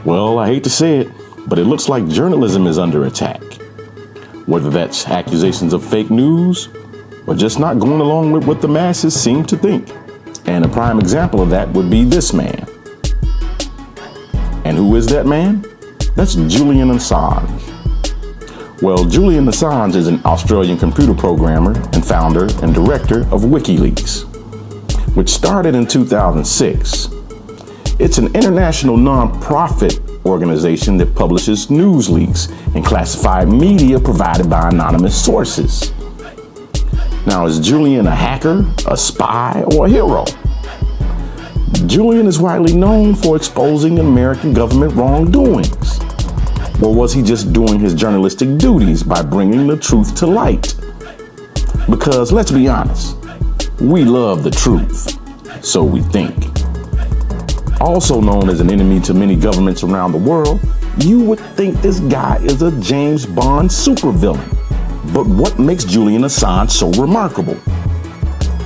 Well, I hate to say it, but it looks like journalism is under attack. Whether that's accusations of fake news or just not going along with what the masses seem to think. And a prime example of that would be this man. And who is that man? That's Julian Assange. Well, Julian Assange is an Australian computer programmer and founder and director of WikiLeaks, which started in 2006. It's an international non-profit organization that publishes news leaks and classified media provided by anonymous sources. Now, is Julian a hacker, a spy, or a hero? Julian is widely known for exposing American government wrongdoings. Or was he just doing his journalistic duties by bringing the truth to light? Because let's be honest, we love the truth, so we think. Also known as an enemy to many governments around the world, you would think this guy is a James Bond supervillain. But what makes Julian Assange so remarkable?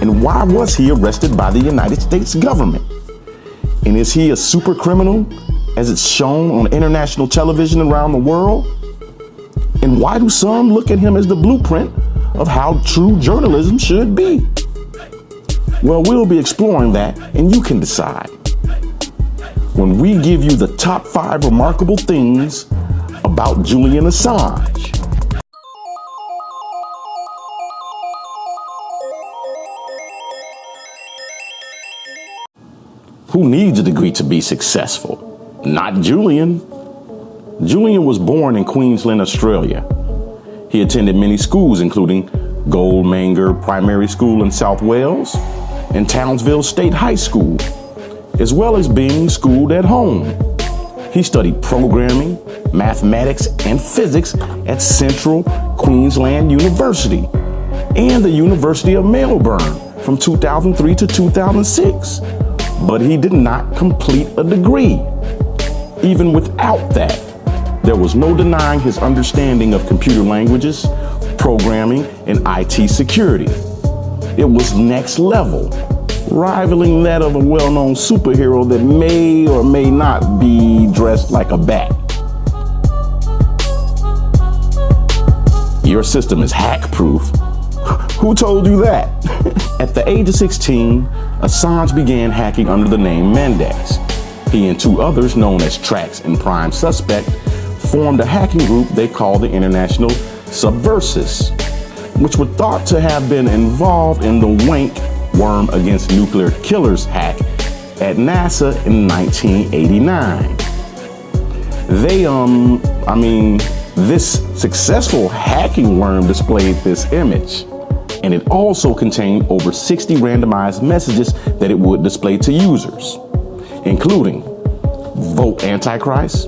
And why was he arrested by the United States government? And is he a super criminal, as it's shown on international television around the world? And why do some look at him as the blueprint of how true journalism should be? Well, we'll be exploring that, and you can decide when we give you the top 5 remarkable things about Julian Assange. Who needs a degree to be successful? Not Julian. Julian was born in Queensland, Australia. He attended many schools, including Goldmanger Primary School in South Wales and Townsville State High School, as well as being schooled at home. He studied programming, mathematics, and physics at Central Queensland University and the University of Melbourne from 2003 to 2006. But he did not complete a degree. Even without that, there was no denying his understanding of computer languages, programming, and IT security. It was next level, rivaling that of a well-known superhero that may or may not be dressed like a bat. Your system is hack-proof. Who told you that? At the age of 16, Assange began hacking under the name Mendex. He and 2 others, known as Trax and Prime Suspect, formed a hacking group they called the International Subversives, which were thought to have been involved in the Wank Worm Against Nuclear Killers hack at NASA in 1989. This successful hacking worm displayed this image, and it also contained over 60 randomized messages that it would display to users, including "Vote Antichrist"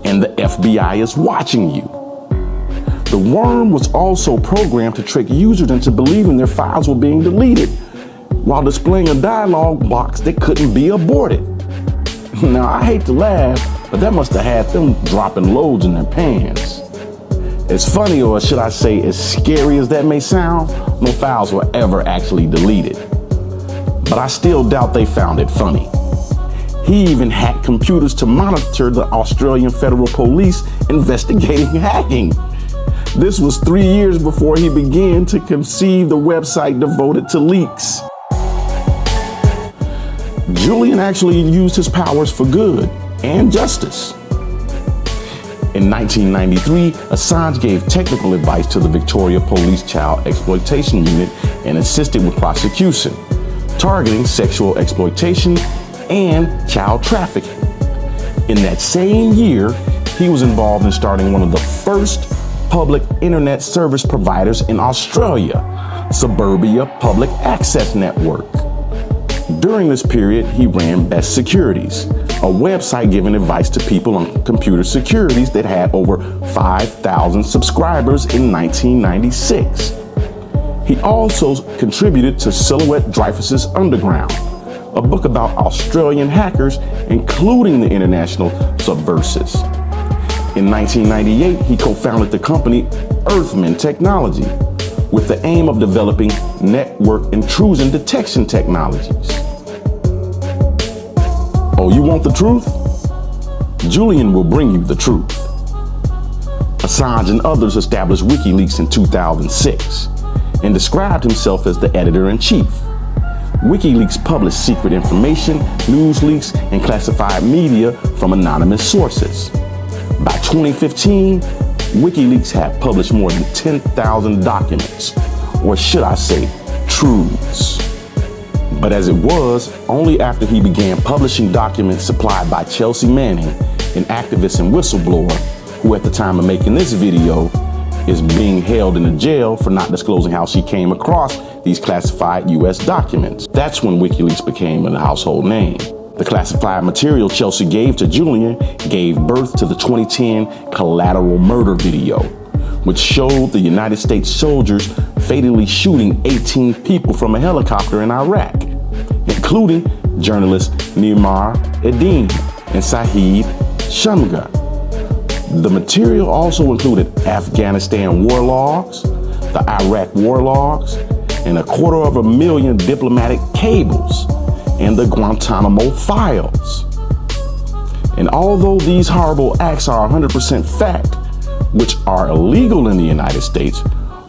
and "The FBI is watching you." The worm was also programmed to trick users into believing their files were being deleted, while displaying a dialog box that couldn't be aborted. Now, I hate to laugh, but that must have had them dropping loads in their pants. As funny, or should I say as scary as that may sound, no files were ever actually deleted. But I still doubt they found it funny. He even hacked computers to monitor the Australian Federal Police investigating hacking. This was 3 years before he began to conceive the website devoted to leaks. Julian actually used his powers for good and justice. In 1993, Assange gave technical advice to the Victoria Police Child Exploitation Unit and assisted with prosecution, targeting sexual exploitation and child trafficking. In that same year, he was involved in starting one of the first public internet service providers in Australia, Suburbia Public Access Network. During this period, he ran Best Securities, a website giving advice to people on computer securities that had over 5,000 subscribers in 1996. He also contributed to Silhouette Dreyfus's Underground, a book about Australian hackers, including the International Subversives. In 1998, he co-founded the company Earthman Technology with the aim of developing network intrusion detection technologies. Oh, you want the truth? Julian will bring you the truth. Assange and others established WikiLeaks in 2006 and described himself as the editor-in-chief. WikiLeaks published secret information, news leaks, and classified media from anonymous sources. By 2015, WikiLeaks had published more than 10,000 documents, or should I say, truths. But as it was, only after he began publishing documents supplied by Chelsea Manning, an activist and whistleblower, who at the time of making this video is being held in a jail for not disclosing how she came across these classified US documents. That's when WikiLeaks became a household name. The classified material Chelsea gave to Julian gave birth to the 2010 collateral murder video, which showed the United States soldiers fatally shooting 18 people from a helicopter in Iraq, including journalists Niamar Eddin and Saeed Shamgar. The material also included Afghanistan war logs, the Iraq war logs, and 250,000 diplomatic cables, and the Guantanamo files. And although these horrible acts are 100% fact, which are illegal in the United States,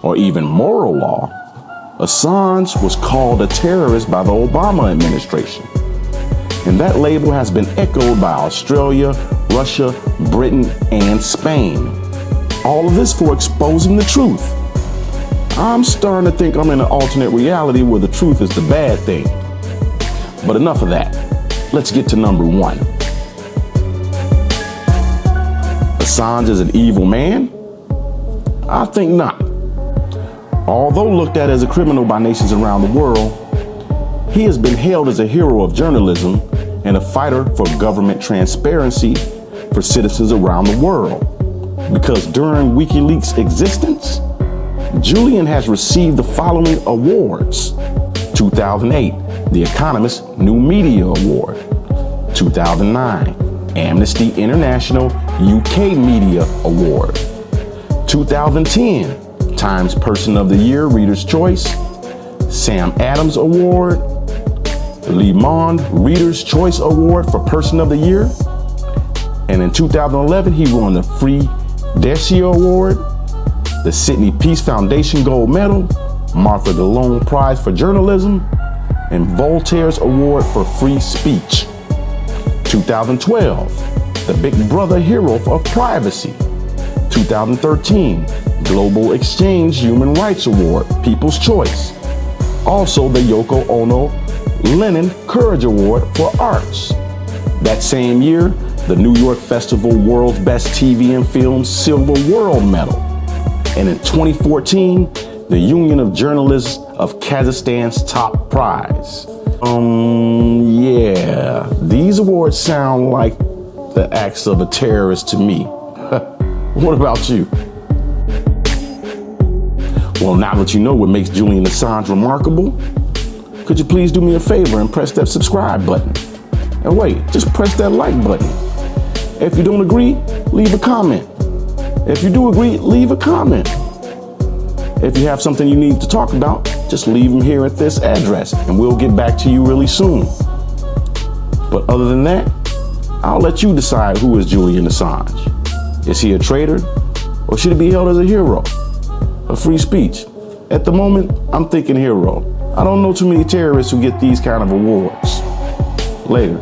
or even moral law, Assange was called a terrorist by the Obama administration. And that label has been echoed by Australia, Russia, Britain, and Spain. All of this for exposing the truth. I'm starting to think I'm in an alternate reality where the truth is the bad thing. But enough of that. Let's get to number one. Assange is an evil man? I think not. Although looked at as a criminal by nations around the world, he has been hailed as a hero of journalism and a fighter for government transparency for citizens around the world. Because during WikiLeaks' existence, Julian has received the following awards. 2008, The Economist New Media Award. 2009, Amnesty International UK Media Award. 2010, Times Person of the Year, Reader's Choice. Sam Adams Award. Le Monde Reader's Choice Award for Person of the Year. And in 2011, he won the Free Decio Award, the Sydney Peace Foundation Gold Medal, Martha Gellone Prize for Journalism, and Voltaire's Award for Free Speech. 2012, the Big Brother Hero of Privacy. 2013, Global Exchange Human Rights Award, People's Choice. Also the Yoko Ono Lennon Courage Award for Arts. That same year, the New York Festival World's Best TV and Film Silver World Medal. And in 2014, the Union of Journalists of Kazakhstan's top prize. Yeah, these awards sound like the acts of a terrorist to me. What about you? Well, now that you know what makes Julian Assange remarkable, could you please do me a favor and press that subscribe button? And wait, just press that like button. If you don't agree, leave a comment. If you do agree, leave a comment. If you have something you need to talk about, just leave them here at this address and we'll get back to you really soon. But other than that, I'll let you decide who is Julian Assange. Is he a traitor or should he be held as a hero of free speech? At the moment, I'm thinking hero. I don't know too many terrorists who get these kind of awards. Later.